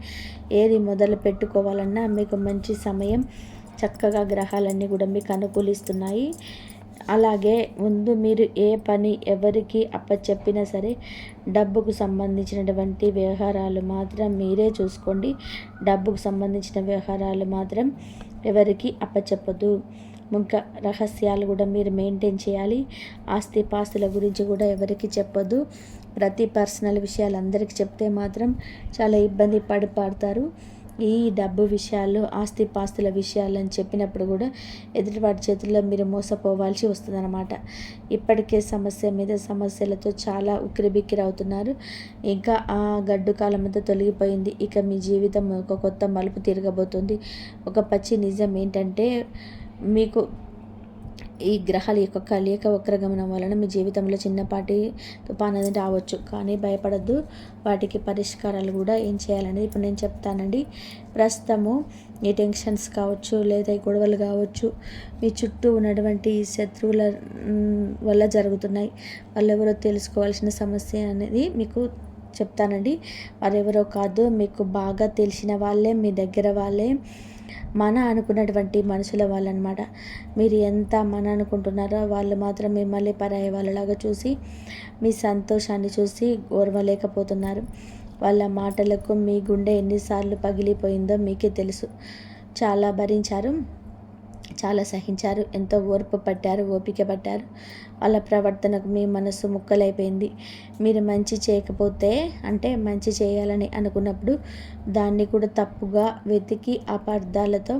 ఏది మొదలు పెట్టుకోవాలన్నా మీకు మంచి సమయం. చక్కగా గ్రహాలన్నీ కూడా మీకు అనుకూలిస్తున్నాయి. అలాగే ముందు మీరు ఏ పని ఎవరికి అప్పచెప్పినా సరే డబ్బుకు సంబంధించినటువంటి వ్యవహారాలు మాత్రం మీరే చూసుకోండి. డబ్బుకు సంబంధించిన వ్యవహారాలు మాత్రం ఎవరికి అప్పచెప్పదు. ఇంకా రహస్యాలు కూడా మీరు మెయింటైన్ చేయాలి. ఆస్తిపాస్తుల గురించి కూడా ఎవరికి చెప్పొద్దు. ప్రతి పర్సనల్ విషయాలు అందరికీ చెప్తే మాత్రం చాలా ఇబ్బంది పడతారు. ఈ డబ్బు విషయాలు, ఆస్తిపాస్తుల విషయాలు అని చెప్పినప్పుడు కూడా ఎదుటివాడి చేతుల్లో మీరు మోసపోవాల్సి వస్తుందన్నమాట. ఇప్పటికే సమస్య మీద సమస్యలతో చాలా ఉక్కిరిబిక్కిరవుతున్నారు. ఇంకా ఆ గడ్డు కాలం అంతా తొలగిపోయింది. ఇక మీ జీవితం ఒక కొత్త మలుపు తిరగబోతుంది. ఒక పచ్చి నిజం ఏంటంటే మీకు ఈ గ్రహాల యొక్క కలయిక వక్రగమనం వలన మీ జీవితంలో చిన్నపాటి తుఫాను అనేది రావచ్చు. కానీ భయపడద్దు. వాటికి పరిష్కారాలు కూడా ఏం చేయాలనేది ఇప్పుడు నేను చెప్తానండి. ప్రస్తుతము ఈ టెన్షన్స్ కావచ్చు, లేదా ఈ గొడవలు కావచ్చు, మీ చుట్టూ ఉన్నటువంటి శత్రువుల వల్ల జరుగుతున్నాయి. వాళ్ళెవరో తెలుసుకోవాల్సిన సమస్య అనేది మీకు చెప్తానండి. వారెవరో కాదు, మీకు బాగా తెలిసిన వాళ్ళే, మీ దగ్గర వాళ్ళే, మన అనుకున్నటువంటి మనుషుల వాళ్ళనమాట. మీరు ఎంత మన అనుకుంటున్నారో వాళ్ళు మాత్రం మిమ్మల్ని పరాయి వాళ్ళలాగా చూసి మీ సంతోషాన్ని చూసి ఓర్వలేకపోతున్నారు. వాళ్ళ మాటలకు మీ గుండె ఎన్నిసార్లు పగిలిపోయిందో మీకే తెలుసు. చాలా భరించారు, చాలా సహించారు, ఎంతో ఓర్పు పట్టారు, ఓపిక పట్టారు. వాళ్ళ ప్రవర్తనకు మీ మనసు ముక్కలైపోయింది. మీరు మంచి చేయకపోతే, అంటే మంచి చేయాలని అనుకున్నప్పుడు దాన్ని కూడా తప్పుగా వెతికి అపార్థాలతో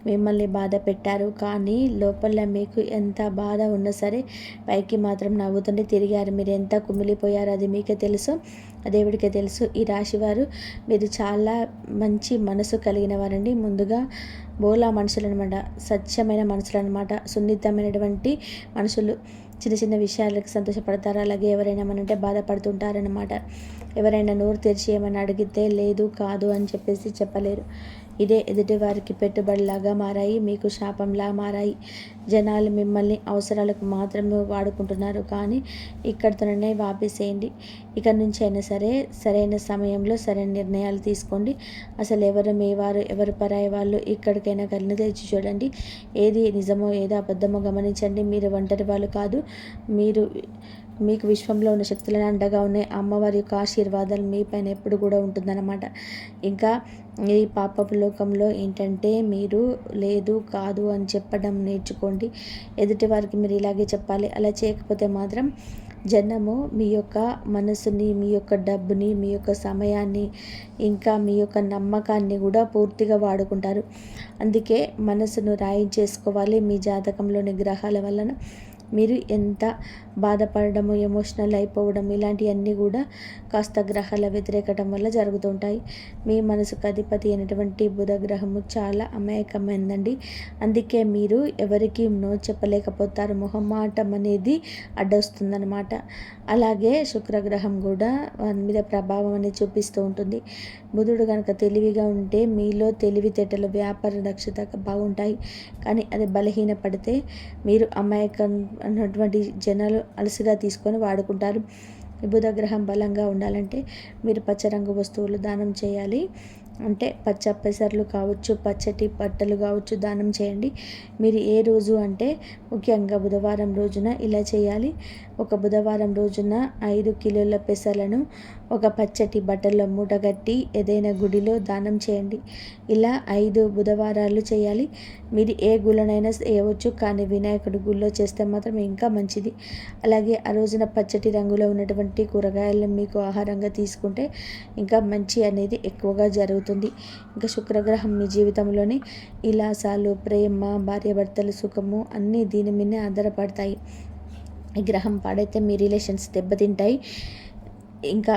మిమ్మల్ని బాధ పెట్టారు. కానీ లోపల మీకు ఎంత బాధ ఉన్నా సరే పైకి మాత్రం నవ్వుతుంటే తిరిగారు. మీరు ఎంత కుమిలిపోయారో అది మీకే తెలుసు, దేవుడికే తెలుసు. ఈ రాశివారు మీరు చాలా మంచి మనసు కలిగిన వారండి. ముందుగా బోలా మనుషులు అనమాట, స్వచ్ఛమైన మనుషులు అనమాట, సున్నితమైనటువంటి మనుషులు. చిన్న చిన్న విషయాలకు సంతోషపడతారు. అలాగే ఎవరైనా ఏమనంటే బాధపడుతుంటారనమాట. ఎవరైనా నోరు తెరిచి ఏమైనా అడిగితే లేదు కాదు అని చెప్పేసి చెప్పలేరు. ఇదే ఎదుటివారికి పెట్టుబడిలాగా మారాయి, మీకు శాపంలా మారాయి. జనాలు మిమ్మల్ని అవసరాలకు మాత్రమే వాడుకుంటున్నారు, కానీ ఇక్కడితోనే వాపేసేయండి. ఇక నుంచి అయినా సరే సరైన సమయంలో సరైన నిర్ణయాలు తీసుకోండి. అసలు ఎవరు మీ వారు, ఎవరు పరాయి వాళ్ళు, ఇక్కడికైనా కళ్ళు తెరిచి చూడండి. ఏది నిజమో ఏదో అబద్ధమో గమనించండి. మీరు ఒంటరి వాళ్ళు కాదు. మీకు విశ్వంలో ఉన్న శక్తులను అండగా ఉన్నాయి. అమ్మవారి యొక్క ఆశీర్వాదాలు మీ పైన ఎప్పుడు కూడా ఉంటుందన్నమాట. ఇంకా ఈ పాపపు లోకంలో ఏంటంటే మీరు లేదు కాదు అని చెప్పడం నేర్చుకోండి. ఎదుటి వారికి మీరు ఇలాగే చెప్పాలి. అలా చేయకపోతే మాత్రం జనము మీ యొక్క మనసుని, మీ యొక్క డబ్బుని, మీ యొక్క సమయాన్ని, ఇంకా మీ యొక్క నమ్మకాన్ని కూడా పూర్తిగా వాడుకుంటారు. అందుకే మనసును రాయించేసుకోవాలి. మీ జాతకంలోని గ్రహాల వలన మీరు ఎంత బాధపడము, ఎమోషనల్ అయిపోవడం ఇలాంటివన్నీ కూడా కాస్త గ్రహాల వ్యతిరేకటం వల్ల జరుగుతుంటాయి. మీ మనసుకు అధిపతి అయినటువంటి బుధ గ్రహము చాలా అమాయకమైందండి. అందుకే మీరు ఎవరికి నో చెప్పలేకపోతారు. మొహమాటం అనేది అడ్డొస్తుందన్నమాట. అలాగే శుక్రగ్రహం కూడా వారి మీద ప్రభావం అనేది చూపిస్తూ ఉంటుంది. బుధుడు కనుక తెలివిగా ఉంటే మీలో తెలివితేటలు, వ్యాపార దక్షత బాగుంటాయి. కానీ అది బలహీనపడితే మీరు అమాయకం అన్నటువంటి జనాలు అలసిగా తీసుకొని వాడుకుంటారు. బుధ గ్రహం బలంగా ఉండాలంటే మీరు పచ్చరంగు వస్తువులు దానం చేయాలి. అంటే పచ్చ పెసర్లు కావచ్చు, పచ్చటి బట్టలు కావచ్చు దానం చేయండి. మీరు ఏ రోజు అంటే ముఖ్యంగా బుధవారం రోజున ఇలా చేయాలి. ఒక బుధవారం రోజున 5 కిలోల పెసలను ఒక పచ్చటి బట్టల్లో మూటగట్టి ఏదైనా గుడిలో దానం చేయండి. ఇలా 5 బుధవారాలు చేయాలి. మీరు ఏ గుళ్ళనైనా చేయవచ్చు, కానీ వినాయకుడి గుళ్ళో చేస్తే మాత్రం ఇంకా మంచిది. అలాగే ఆ రోజున పచ్చటి రంగులో ఉన్నటువంటి కూరగాయలను మీకు ఆహారంగా తీసుకుంటే ఇంకా మంచి అనేది ఎక్కువగా జరుగుతుంది. ఇంకా శుక్రగ్రహం మీ జీవితంలోని విలాసాలు, ప్రేమ, భార్యాభర్తల సుఖము అన్నీ దీని మీదే ఆధారపడతాయి. ఈ గ్రహం పాడైతే మీ రిలేషన్స్ దెబ్బతింటాయి. ఇంకా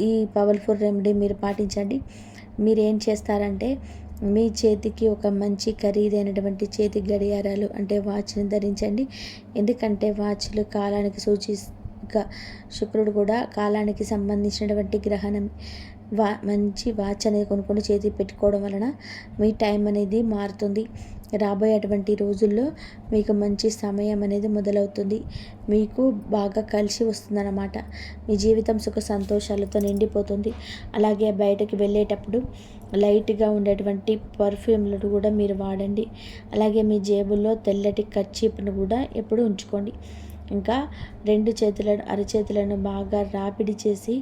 ఈ పవర్ఫుల్ రెమెడీ మీరు పాటించండి. మీరు ఏం చేస్తారంటే మీ చేతికి ఒక మంచి ఖరీదైనటువంటి చేతి గడియారాలు అంటే వాచ్ని ధరించండి. ఎందుకంటే వాచ్లు కాలానికి సూచిక శుక్రుడు కూడా కాలానికి సంబంధించినటువంటి గ్రహణం. మంచి వాచ్ అనేది కొనుక్కొని చేతికి పెట్టుకోవడం వలన మీ టైం అనేది మారుతుంది. రాబోయేటువంటి రోజుల్లో మీకు మంచి సమయం అనేది మొదలవుతుంది. మీకు బాగా కలిసి వస్తుందన్నమాట. మీ జీవితం సుఖ సంతోషాలతో నిండిపోతుంది. అలాగే బయటకు వెళ్ళేటప్పుడు లైట్గా ఉండేటువంటి పర్ఫ్యూమ్లను కూడా మీరు వాడండి. అలాగే మీ జేబుల్లో తెల్లటి కర్చీప్ను కూడా ఎప్పుడు ఉంచుకోండి. ఇంకా 2 చేతులను, అరచేతులను బాగా రాపిడి చేసి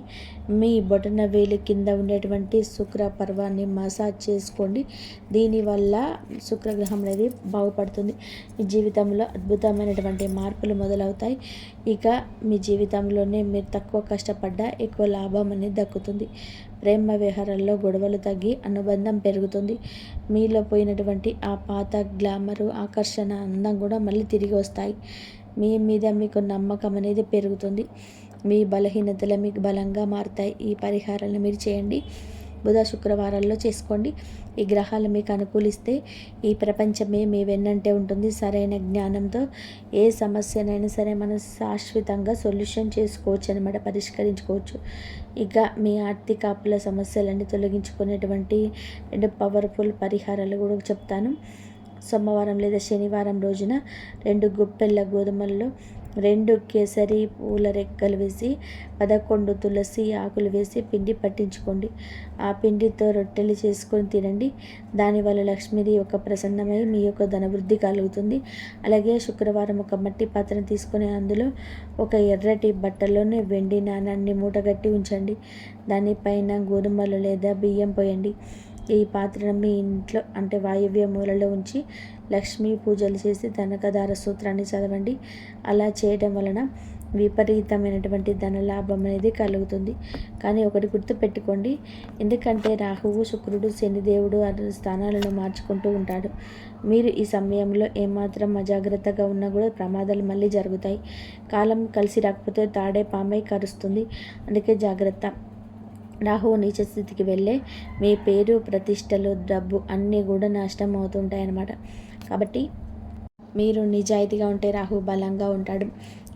మీ బొటన వేలు కింద ఉండేటువంటి శుక్ర పర్వాన్ని మసాజ్ చేసుకోండి. దీనివల్ల శుక్రగ్రహం అనేది బాగుపడుతుంది. మీ జీవితంలో అద్భుతమైనటువంటి మార్పులు మొదలవుతాయి. ఇక మీ జీవితంలోనే మీరు తక్కువ కష్టపడ్డా ఎక్కువ లాభం అనేది దక్కుతుంది. ప్రేమ వ్యవహారాల్లో గొడవలు తగ్గి అనుబంధం పెరుగుతుంది. మీలో పోయినటువంటి ఆ పాత గ్లామరు, ఆకర్షణ, అందం కూడా మళ్ళీ తిరిగి వస్తాయి. మీ మీద మీకు నమ్మకం అనేది పెరుగుతుంది. మీ బలహీనతలు మీకు బలంగా మారుతాయి. ఈ పరిహారాలను మీరు చేయండి. బుధ శుక్రవారాల్లో చేసుకోండి. ఈ గ్రహాలు మీకు అనుకూలిస్తే ఈ ప్రపంచమే మీ వెన్నంటే ఉంటుంది. సరైన జ్ఞానంతో ఏ సమస్యనైనా సరే మనం శాశ్వతంగా సొల్యూషన్ చేసుకోవచ్చు అనమాట, పరిష్కరించుకోవచ్చు. ఇక మీ ఆర్థిక అప్పుల సమస్యలన్నీ తొలగించుకునేటువంటి 2 పవర్ఫుల్ పరిహారాలు కూడా చెప్తాను. సోమవారం లేదా శనివారం రోజున 2 గుప్పెళ్ళ గోధుమల్లో 2 కేసరి పూల రెక్కలు వేసి 11 తులసి ఆకులు వేసి పిండి పట్టించుకోండి. ఆ పిండితో రొట్టెలు చేసుకొని తినండి. దానివల్ల లక్ష్మీదేవి యొక్క ప్రసన్నమై మీ యొక్క ధనవృద్ధి కలుగుతుంది. అలాగే శుక్రవారం ఒక మట్టి పాత్రను తీసుకొని అందులో ఒక ఎర్రటి బట్టలోనే వెండి నాణాన్ని మూటగట్టి ఉంచండి. దానిపైన గోధుమలు లేదా బియ్యం పోయండి. ఈ పాత్రను మీ ఇంట్లో అంటే వాయువ్య మూలలో ఉంచి లక్ష్మీ పూజలు చేసి కనకదార సూత్రాన్ని చదవండి. అలా చేయడం వలన విపరీతమైనటువంటి ధనలాభం అనేది కలుగుతుంది. కానీ ఒకటి గుర్తుపెట్టుకోండి, ఎందుకంటే రాహువు, శుక్రుడు, శనిదేవుడు స్థానాలను మార్చుకుంటూ ఉంటాడు. మీరు ఈ సమయంలో ఏమాత్రం అజాగ్రత్తగా ఉన్నా కూడా ప్రమాదాలు మళ్ళీ జరుగుతాయి. కాలం కలిసి రాకపోతే తాడే పామై కరుస్తుంది. అందుకే జాగ్రత్త. రాహువు నీచ స్థితికి వెళ్ళే మీ పేరు, ప్రతిష్టలు, డబ్బు అన్నీ కూడా నాశనం అవుతుంటాయి అన్నమాట. కాబట్టి మీరు నిజాయితీగా ఉంటే రాహు బలంగా ఉంటాడు.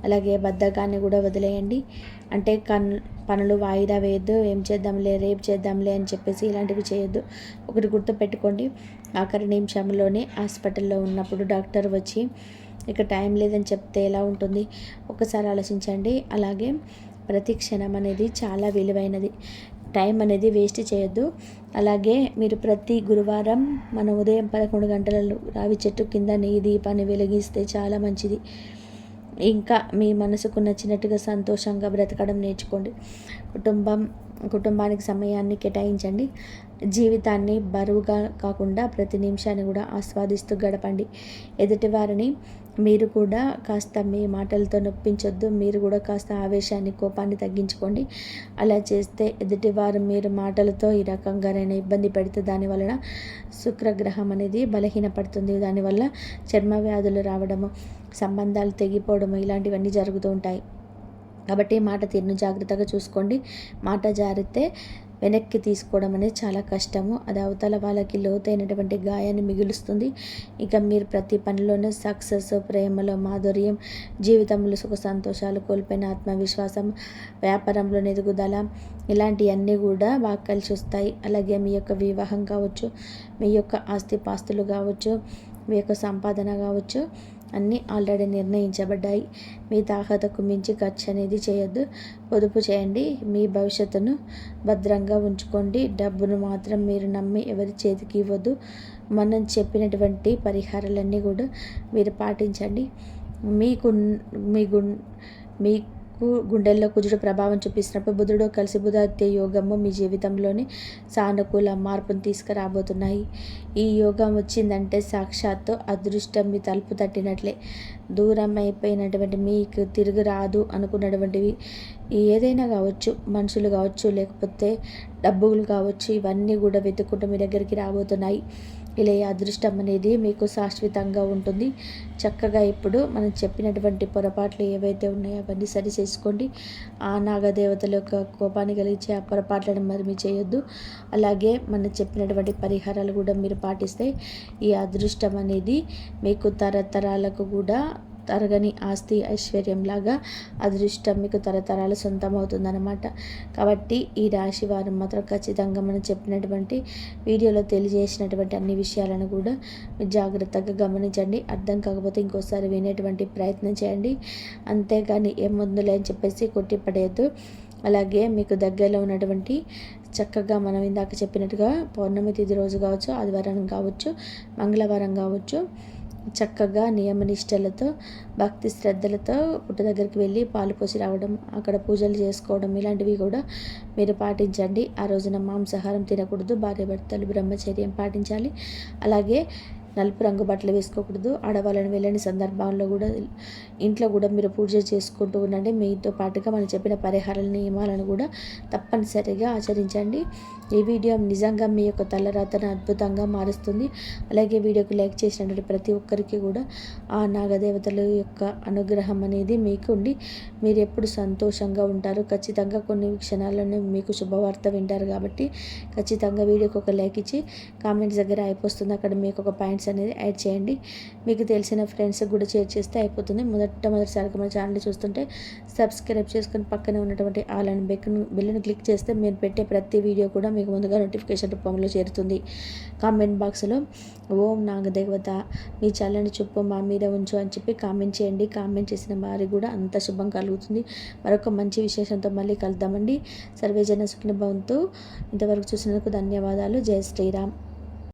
అలాగే బద్ధకాన్ని కూడా వదిలేయండి. అంటే పనులు వాయిదా వేయద్దు, ఏం చేద్దాంలే రేపు చేద్దాంలే అని చెప్పేసి ఇలాంటివి చేయొద్దు. ఒకటి గుర్తుపెట్టుకోండి, ఆఖరి నిమిషంలోనే హాస్పిటల్లో ఉన్నప్పుడు డాక్టర్ వచ్చి ఇక టైం లేదని చెప్తే ఎలా ఉంటుంది? ఒకసారి ఆలోచించండి. అలాగే ప్రతి క్షణం అనేది చాలా విలువైనది. టైం అనేది వేస్ట్ చేయొద్దు. అలాగే మీరు ప్రతి గురువారం మన ఉదయం 11 గంటలలో రావి చెట్టు కింద నెయ్యి దీపాన్ని వెలిగిస్తే చాలా మంచిది. ఇంకా మీ మనసుకు నచ్చినట్టుగా సంతోషంగా బ్రతకడం నేర్చుకోండి. కుటుంబానికి సమయాన్ని కేటాయించండి. జీవితాన్ని బరువుగా కాకుండా ప్రతి నిమిషాన్ని కూడా ఆస్వాదిస్తూ గడపండి. ఎదుటివారిని మీరు కూడా కాస్త మీ మాటలతో నొప్పించొద్దు. మీరు కూడా కాస్త ఆవేశాన్ని, కోపాన్ని తగ్గించుకోండి. అలా చేస్తే ఎదుటివారు మీరు మాటలతో ఈ రకంగానైనా ఇబ్బంది పెడితే దానివలన శుక్రగ్రహం అనేది బలహీనపడుతుంది. దానివల్ల చర్మ వ్యాధులు రావడము, సంబంధాలు తెగిపోవడము ఇలాంటివన్నీ జరుగుతూ ఉంటాయి. కాబట్టి మాట తీరును జాగ్రత్తగా చూసుకోండి. మాట జారితే వెనక్కి తీసుకోవడం అనేది చాలా కష్టము. అది అవతల వాళ్ళకి లోతైనటువంటి గాయాన్ని మిగులుస్తుంది. ఇక మీరు ప్రతి పనిలోనూ సక్సెస్, ప్రేమలో మాధుర్యం, జీవితంలో సుఖ సంతోషాలు, కోల్పోయిన ఆత్మవిశ్వాసం, వ్యాపారంలో ఎదుగుదల ఇలాంటివన్నీ కూడా బాగా కలిసి వస్తాయి. అలాగే మీ యొక్క వివాహం కావచ్చు, మీ యొక్క ఆస్తిపాస్తులు కావచ్చు, మీ యొక్క సంపాదన కావచ్చు, అన్నీ ఆల్రెడీ నిర్ణయించబడ్డాయి. మీ తాహతకు మించి ఖర్చు అనేది చేయొద్దు. పొదుపు చేయండి. మీ భవిష్యత్తును భద్రంగా ఉంచుకోండి. డబ్బును మాత్రం మీరు నమ్మి ఎవరి చేతికి ఇవ్వద్దు. మనం చెప్పినటువంటి పరిహారాలన్నీ కూడా మీరు పాటించండి. మీకు మీ గుండెల్లో కుజుడు ప్రభావం చూపిస్తున్నప్పుడు బుధుడు కలిసి బుధాదిత్య యోగము మీ జీవితంలోని సానుకూల మార్పును తీసుకురాబోతున్నాయి. ఈ యోగం వచ్చిందంటే సాక్షాత్తు అదృష్టం మీ తలుపు తట్టినట్లే. దూరం అయిపోయినటువంటి మీకు తిరిగి రాదు అనుకున్నటువంటివి ఏదైనా కావచ్చు, మనుషులు కావచ్చు, లేకపోతే డబ్బులు కావచ్చు, ఇవన్నీ కూడా వెతుక్కుంటూ మీ దగ్గరికి రాబోతున్నాయి. ఇలా అదృష్టం అనేది మీకు శాశ్వతంగా ఉంటుంది. చక్కగా ఇప్పుడు మనం చెప్పినటువంటి పొరపాట్లు ఏవైతే ఉన్నాయో అవన్నీ సరి చేసుకోండి. ఆ నాగదేవతల యొక్క కోపాన్ని కలిగించే ఆ పొరపాట్లను మరి మీరు చేయొద్దు. అలాగే మనం చెప్పినటువంటి పరిహారాలు కూడా మీరు పాటిస్తే ఈ అదృష్టం అనేది మీకు తరతరాలకు కూడా తరగని ఆస్తి ఐశ్వర్యంలాగా అదృష్టం మీకు తరతరాలు సొంతమవుతుందన్నమాట. కాబట్టి ఈ రాశి వారు మాత్రం ఖచ్చితంగా మనం చెప్పినటువంటి వీడియోలో తెలియజేసినటువంటి అన్ని విషయాలను కూడా జాగ్రత్తగా గమనించండి. అర్థం కాకపోతే ఇంకోసారి వినేటువంటి ప్రయత్నం చేయండి. అంతేగాని ఏం ముందులే అని చెప్పేసి కొట్టిపడేయద్దు. అలాగే మీకు దగ్గరలో ఉన్నటువంటి చక్కగా మనం ఇందాక చెప్పినట్టుగా పౌర్ణమి తిథి రోజు కావచ్చు, ఆదివారం కావచ్చు, మంగళవారం కావచ్చు, చక్కగా నియమనిష్టలతో భక్తి శ్రద్ధలతో పుట్ట దగ్గరికి వెళ్ళి పాలు పోసి రావడం, అక్కడ పూజలు చేసుకోవడం ఇలాంటివి కూడా మీరు పాటించండి. ఆ రోజున మాంసాహారం తినకూడదు. భార్యాభర్తలు బ్రహ్మచర్యం పాటించాలి. అలాగే నలుపు రంగు బట్టలు వేసుకోకూడదు. ఆడవాళ్ళని వెళ్ళని సందర్భాల్లో కూడా ఇంట్లో కూడా మీరు పూజ చేసుకుంటూ ఉండండి. మీతో పాటుగా మనం చెప్పిన పరిహారాల నియమాలను కూడా తప్పనిసరిగా ఆచరించండి. ఈ వీడియో నిజంగా మీ యొక్క తలరాతను అద్భుతంగా మారుస్తుంది. అలాగే వీడియోకి లైక్ చేసినటువంటి ప్రతి ఒక్కరికి కూడా ఆ నాగదేవతల యొక్క అనుగ్రహం అనేది మీకు ఉండి మీరు ఎప్పుడు సంతోషంగా ఉంటారు. ఖచ్చితంగా కొన్ని క్షణాలను మీకు శుభవార్త వింటారు. కాబట్టి ఖచ్చితంగా వీడియోకి ఒక లైక్ ఇచ్చి కామెంట్స్ దగ్గర అయిపోతుంది, అక్కడ మీకు ఒక పాయింట్స్ అనేది యాడ్ చేయండి. మీకు తెలిసిన ఫ్రెండ్స్కి కూడా షేర్ చేస్తే అయిపోతుంది. మొదటిసారిగా మన ఛానల్ చూస్తుంటే సబ్స్క్రైబ్ చేసుకొని పక్కనే ఉన్నటువంటి ఆల్ అండ్ బెల్లును క్లిక్ చేస్తే మీరు పెట్టే ప్రతి వీడియో కూడా మీకు ముందుగా నోటిఫికేషన్ రూపంలో చేరుతుంది. కామెంట్ బాక్స్లో ఓం నాగదేవత మీ చల్లని చూపు మా మీద ఉంచు అని చెప్పి కామెంట్ చేయండి. కామెంట్ చేసిన వారికి కూడా అంత శుభం కలుగుతుంది. మరొక మంచి విశేషంతో మళ్ళీ కలుద్దామండి. సర్వేజన సుఖిన భవంతు. ఇంతవరకు చూసినందుకు ధన్యవాదాలు. జై శ్రీరామ్.